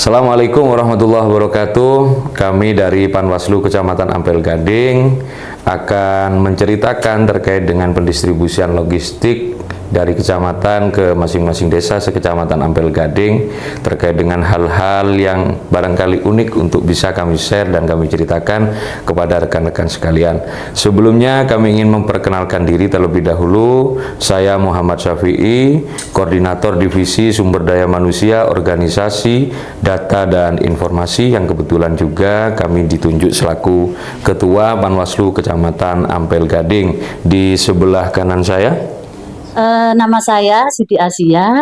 Assalamualaikum warahmatullahi wabarakatuh. Kami dari Panwaslu Kecamatan Ampel Gading akan menceritakan terkait dengan pendistribusian logistik dari kecamatan ke masing-masing desa sekecamatan Ampel Gading terkait dengan hal-hal yang barangkali unik untuk bisa kami share dan kami ceritakan kepada rekan-rekan sekalian. Sebelumnya kami ingin memperkenalkan diri terlebih dahulu. Saya Muhammad Syafi'i, Koordinator Divisi Sumber Daya Manusia Organisasi Data dan Informasi, yang kebetulan juga kami ditunjuk selaku Ketua Panwaslu Kecamatan Ampel Gading. Di sebelah kanan saya, nama saya Siti Asia.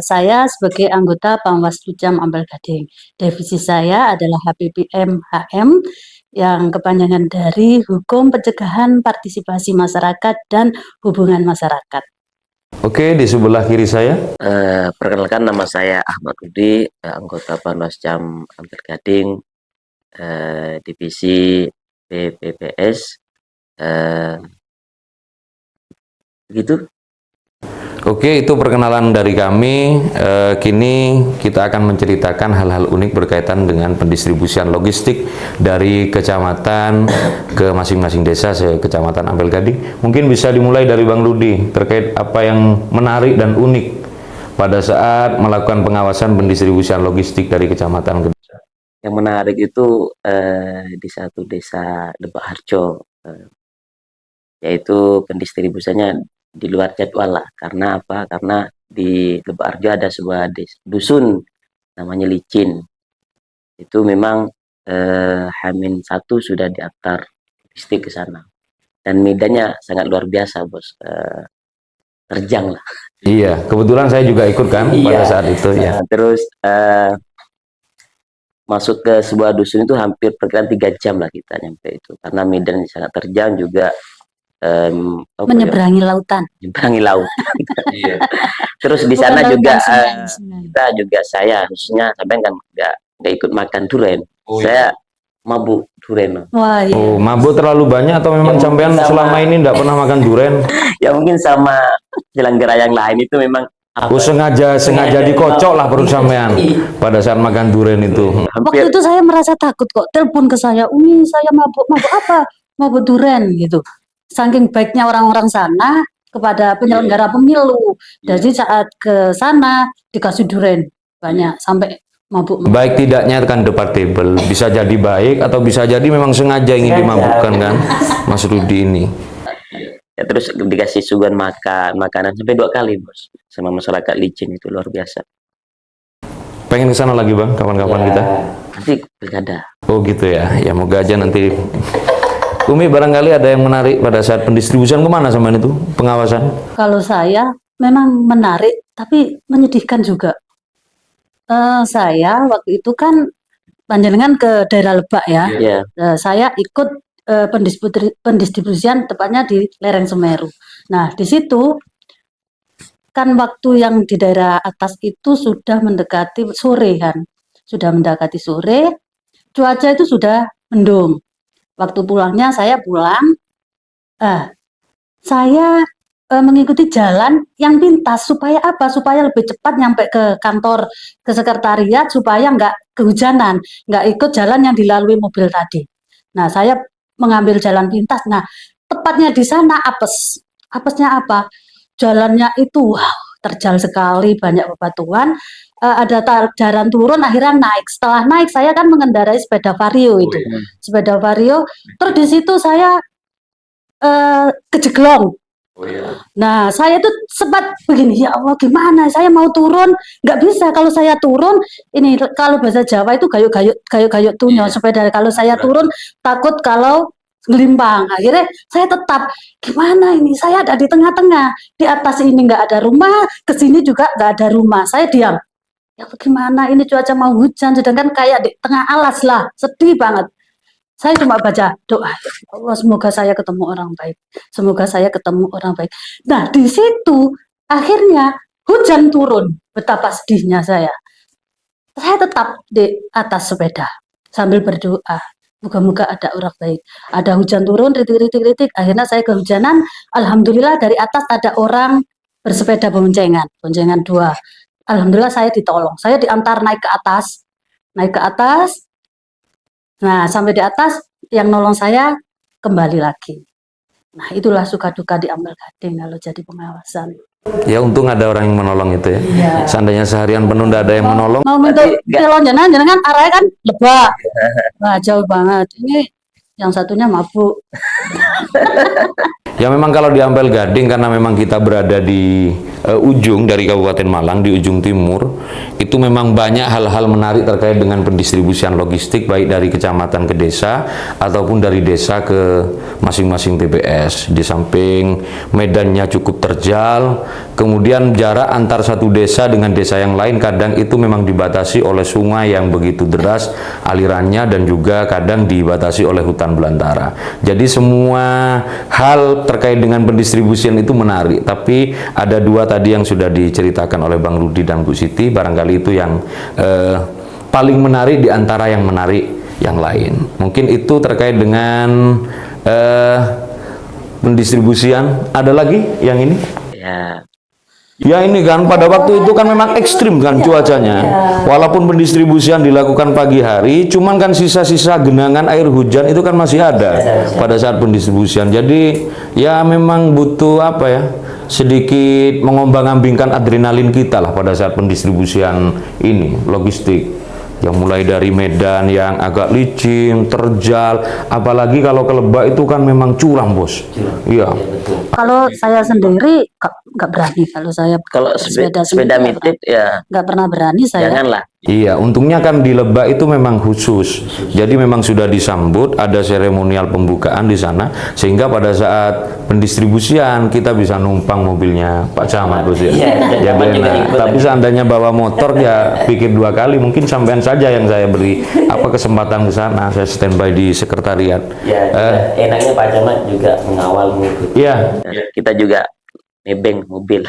Saya sebagai anggota Panwaslu Cam Ampel Gading. Divisi saya adalah HPPM HM, yang kepanjangan dari Hukum Pencegahan Partisipasi Masyarakat dan Hubungan Masyarakat. Oke, di sebelah kiri saya. Perkenalkan, nama saya Ahmad Rudi, anggota Panwas Cam Ampel Gading, divisi PPPS. Begitu. Oke, itu perkenalan dari kami. Kini kita akan menceritakan hal-hal unik berkaitan dengan pendistribusian logistik dari kecamatan ke masing-masing desa sekecamatan Ampel Gading. Mungkin bisa dimulai dari Bang Rudi terkait apa yang menarik dan unik pada saat melakukan pengawasan pendistribusian logistik dari kecamatan ke desa. Yang menarik itu di satu desa Lebak Harjo, yaitu pendistribusiannya di luar jadwal lah. Karena apa? Karena di Lebak Harjo ada sebuah dusun namanya Licin. Itu memang H-1 sudah diantar logistik ke sana. Dan medannya sangat luar biasa, Bos. Terjang lah. Iya, kebetulan saya juga ikut kan pada saat itu ya. Terus masuk ke sebuah dusun itu hampir perkiraan 3 jam lah kita nyampe itu. Karena medan sangat terjang juga. Menyeberangi lautan. Menyeberangi laut. Iya. Terus di sana juga kita juga, saya khususnya sampai kan nggak ikut makan durian. Saya mabuk durian. Wah, iya. Oh, mabuk terlalu banyak atau memang sampean selama ini nggak pernah makan durian? Ya mungkin sama penyelenggara yang lain itu memang sengaja dikocok lah perut sampean pada saat makan durian itu. Waktu itu saya merasa takut kok, telepon ke saya, Umi saya mabuk apa? Mabuk durian gitu. Saking baiknya orang-orang sana kepada penyelenggara pemilu. Jadi saat ke sana dikasih durian banyak sampai mabuk. Baik tidaknya kan debatable, bisa jadi baik atau bisa jadi memang sengaja ingin dimabukkan kan Mas Rudi ini. Ya, terus dikasih suguhan makanan sampai 2 kali, Bos, sama masyarakat Licin. Itu luar biasa. Pengen ke sana lagi Bang, kapan-kapan kita? Nanti pilkada. Oh gitu ya, ya moga aja nanti. Umi, barangkali ada yang menarik pada saat pendistribusian kemana sama itu pengawasan? Kalau saya memang menarik tapi menyedihkan juga. Saya waktu itu kan panjenengan ke daerah Lebak ya. Saya ikut pendistribusian tepatnya di lereng Semeru. Nah di situ kan waktu yang di daerah atas itu sudah mendekati sore kan, cuaca itu sudah mendung. Waktu pulangnya saya pulang, saya mengikuti jalan yang pintas supaya apa? Supaya lebih cepat nyampe ke kantor, ke sekretariat, supaya nggak kehujanan, nggak ikut jalan yang dilalui mobil tadi. Nah, saya mengambil jalan pintas. Nah, tepatnya di sana apes. Apesnya apa? Jalannya itu terjal sekali, banyak bebatuan. Ada jalan turun, akhirnya naik. Setelah naik, saya kan mengendarai sepeda vario itu. Sepeda vario, terus di situ saya kejeglong. Nah, saya tuh sempat begini, ya Allah gimana, saya mau turun, nggak bisa. Kalau saya turun, ini kalau bahasa Jawa itu gayuk tunyo sepeda. Kalau saya turun, takut kalau ngelimpang. Akhirnya saya tetap, gimana ini, saya ada di tengah-tengah. Di atas ini nggak ada rumah, ke sini juga nggak ada rumah. Saya diam. Ya bagaimana ini, cuaca mau hujan, sedangkan kayak di tengah alas lah, sedih banget. Saya cuma baca doa, ya Allah semoga saya ketemu orang baik, semoga saya ketemu orang baik. Nah di situ akhirnya hujan turun, betapa sedihnya saya. Saya tetap di atas sepeda sambil berdoa, moga-moga ada orang baik. Ada hujan turun, ritik-ritik, akhirnya saya kehujanan. Alhamdulillah dari atas ada orang bersepeda boncengan 2. alhamdulillah saya ditolong. Saya diantar naik ke atas. Naik ke atas. Nah, sampai di atas yang nolong saya kembali lagi. Nah, itulah suka duka di Ampel Gading kalau jadi pengawasan. Ya untung ada orang yang menolong itu ya. Iya. Seandainya seharian penuh nggak ada yang menolong, Mau minta telon jenengan arahnya kan Lebak. Wah, jauh banget. Ini yang satunya mabuk. ya memang kalau di Ampel Gading karena memang kita berada di ujung dari Kabupaten Malang, di ujung timur, itu memang banyak hal-hal menarik terkait dengan pendistribusian logistik baik dari kecamatan ke desa ataupun dari desa ke masing-masing TPS. Di samping medannya cukup terjal, kemudian jarak antar satu desa dengan desa yang lain kadang itu memang dibatasi oleh sungai yang begitu deras alirannya dan juga kadang dibatasi oleh hutan belantara. Jadi semua hal terkait dengan pendistribusian itu menarik, tapi ada dua tadi yang sudah diceritakan oleh Bang Rudi dan Bu Siti, barangkali itu yang paling menarik di antara yang menarik yang lain. Mungkin itu terkait dengan pendistribusian. Ada lagi yang ini? Ya ini kan pada waktu itu kan memang ekstrim kan cuacanya. Walaupun pendistribusian dilakukan pagi hari, cuman kan sisa-sisa genangan air hujan itu kan masih ada pada saat pendistribusian. Jadi ya memang butuh apa ya, sedikit mengombang-ambingkan adrenalin kita lah pada saat pendistribusian ini, logistik. Yang mulai dari medan yang agak licin, terjal, apalagi kalau ke Lebak itu kan memang curam, Bos. Iya. Kalau saya sendiri nggak berani kalau saya Kalau sepeda metik ya nggak pernah berani saya. janganlah. Iya, untungnya kan di Lebak itu memang khusus. Jadi memang sudah disambut, ada seremonial pembukaan di sana, sehingga pada saat pendistribusian kita bisa numpang mobilnya Pak Camat, Bos ya. Jadi enak. Tapi seandainya bawa motor ya pikir dua kali, mungkin sampean saja yang saya beri apa kesempatan ke sana, saya standby di sekretariat. Ya, enaknya Pak Camat juga mengawal mobil. Iya. Kita juga nebeng mobil.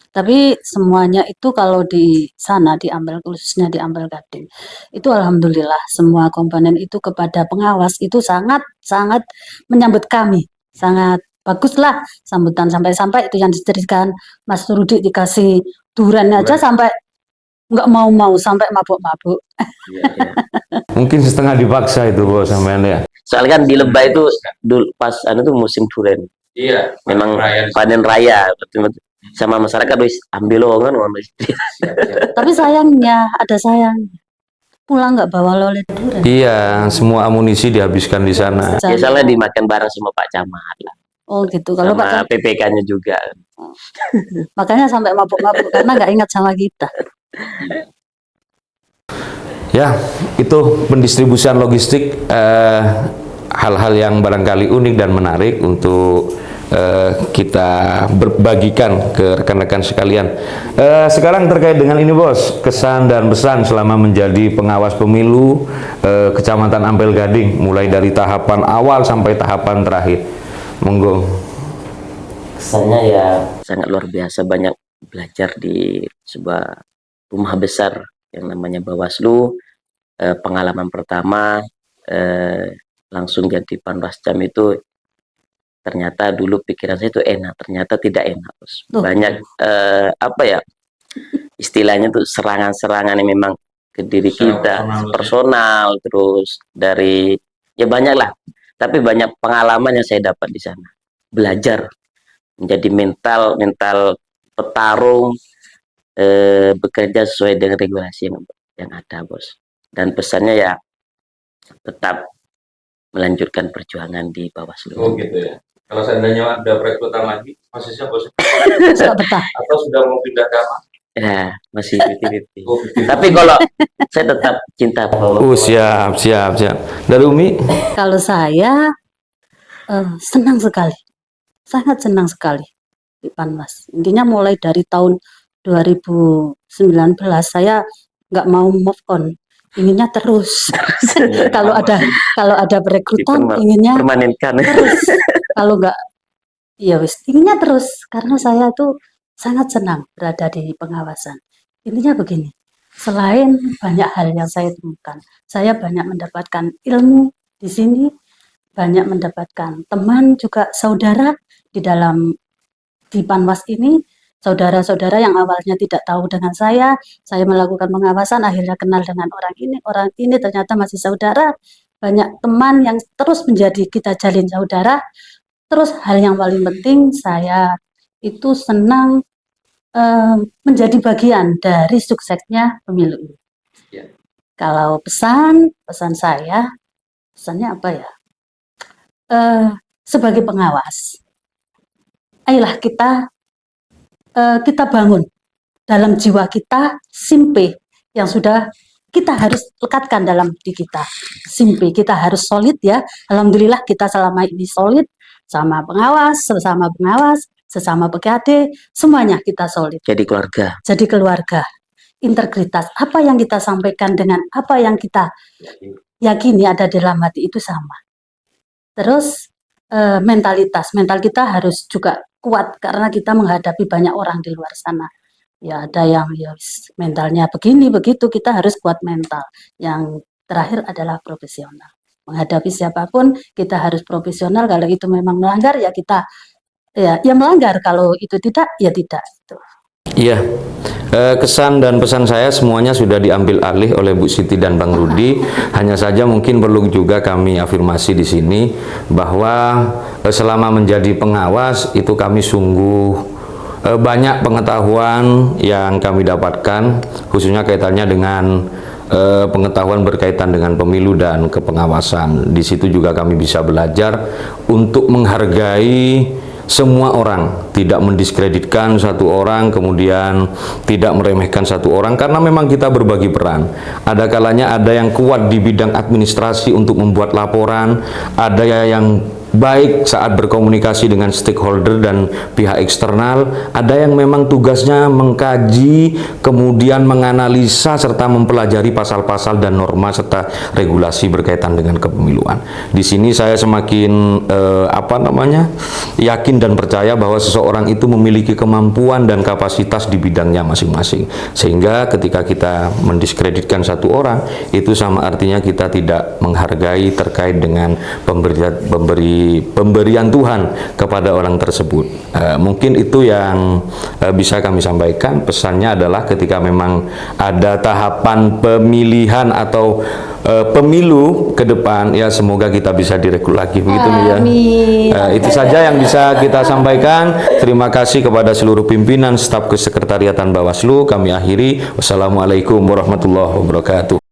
Tapi semuanya itu kalau di sana di Ampel, khususnya di Ampel Gading, itu alhamdulillah semua komponen itu kepada pengawas itu sangat menyambut kami, sangat baguslah sambutan sampai itu yang diceritakan Mas Rudi dikasih durian aja sampai nggak mau sampai mabuk-mabuk. Mungkin setengah dipaksa itu, Bos, sampean ya. Soalnya kan di Lebak itu pas tuh musim durian. Iya. Memang panen raya, sama masyarakat wis ambil loh kan. Tapi sayangnya ada pulang nggak bawa lolet durian. Iya, semua amunisi dihabiskan di sana. Biasanya dimakan bareng sama Pak Camat lah. Oh gitu. Kalau Sama Pak PPK-nya juga. makanya sampai mabuk-mabuk karena nggak ingat sama kita. Ya, itu pendistribusian logistik, hal-hal yang barangkali unik dan menarik untuk kita berbagikan ke rekan-rekan sekalian. Sekarang terkait dengan ini, Bos, kesan dan pesan selama menjadi pengawas pemilu Kecamatan Ampel Gading, mulai dari tahapan awal sampai tahapan terakhir. Monggo. Kesannya ya sangat luar biasa, banyak belajar di sebuah rumah besar yang namanya Bawaslu. Pengalaman pertama langsung jadi Panwascam itu ternyata dulu pikiran saya itu enak, ternyata tidak enak, Bos. Banyak apa ya istilahnya tuh serangan-serangan yang memang ke diri kita, personal, terus dari ya banyak lah, tapi banyak pengalaman yang saya dapat di sana, belajar menjadi mental petarung, bekerja sesuai dengan regulasi yang ada, Bos. Dan pesannya ya tetap melanjutkan perjuangan di Bawaslu. Oh gitu ya. Kalau seandainya ada perekrutan lagi, masih siap, Bos? Suka betah. Atau sudah mau pindah ke apa? Ya, masih 50-50. Tapi kalau saya tetap cinta Bawaslu. Siap. Dari Umi? Kalau saya senang sekali, sangat senang sekali di Panwas. Intinya mulai dari tahun 2019 saya nggak mau move on, inginnya terus. Kalau ada perekrutan inginnya permanenkan. terus. Kalau nggak, ya wis inginnya terus karena saya tuh sangat senang berada di pengawasan. Intinya begini, selain banyak hal yang saya temukan, saya banyak mendapatkan ilmu di sini, banyak mendapatkan teman juga saudara di Panwas ini, saudara-saudara yang awalnya tidak tahu dengan saya melakukan pengawasan, akhirnya kenal dengan orang ini ternyata masih saudara, banyak teman yang terus menjadi kita jalin saudara. Terus hal yang paling penting, saya itu senang menjadi bagian dari suksesnya pemilu ini. Kalau pesannya apa ya? Sebagai pengawas, ayolah kita bangun dalam jiwa kita simpe yang sudah kita harus lekatkan dalam diri kita. Simpe, kita harus solid ya. Alhamdulillah kita selama ini solid, sama pengawas, sesama PKD, semuanya kita solid. Jadi keluarga. Jadi keluarga. Integritas, apa yang kita sampaikan dengan apa yang kita yakini ada dalam hati itu sama. Terus mental kita harus juga kuat karena kita menghadapi banyak orang di luar sana. Ya ada yang mentalnya begini begitu, kita harus kuat mental. Yang terakhir adalah profesional. Menghadapi siapapun kita harus profesional. Kalau itu memang melanggar ya kita ya melanggar, kalau itu tidak ya tidak. Iya, kesan dan pesan saya semuanya sudah diambil alih oleh Bu Siti dan Bang Rudi. Hanya saja mungkin perlu juga kami afirmasi di sini bahwa selama menjadi pengawas itu kami sungguh banyak pengetahuan yang kami dapatkan, khususnya kaitannya dengan pengetahuan berkaitan dengan pemilu dan kepengawasan. Di situ juga kami bisa belajar untuk menghargai semua orang, tidak mendiskreditkan satu orang, kemudian tidak meremehkan satu orang, karena memang kita berbagi peran. Ada kalanya ada yang kuat di bidang administrasi untuk membuat laporan, ada yang baik saat berkomunikasi dengan stakeholder dan pihak eksternal, ada yang memang tugasnya mengkaji, kemudian menganalisa serta mempelajari pasal-pasal dan norma serta regulasi berkaitan dengan kepemiluan. Di sini saya semakin yakin dan percaya bahwa seseorang itu memiliki kemampuan dan kapasitas di bidangnya masing-masing, sehingga ketika kita mendiskreditkan satu orang itu sama artinya kita tidak menghargai terkait dengan pemberian Tuhan kepada orang tersebut. Mungkin itu yang bisa kami sampaikan. Pesannya adalah ketika memang ada tahapan pemilihan atau pemilu ke depan, ya semoga kita bisa direkrut lagi, begitu ya. Itu saja yang bisa kita sampaikan. Terima kasih kepada seluruh pimpinan staf kesekretariatan Bawaslu. Kami akhiri. Wassalamualaikum warahmatullahi wabarakatuh.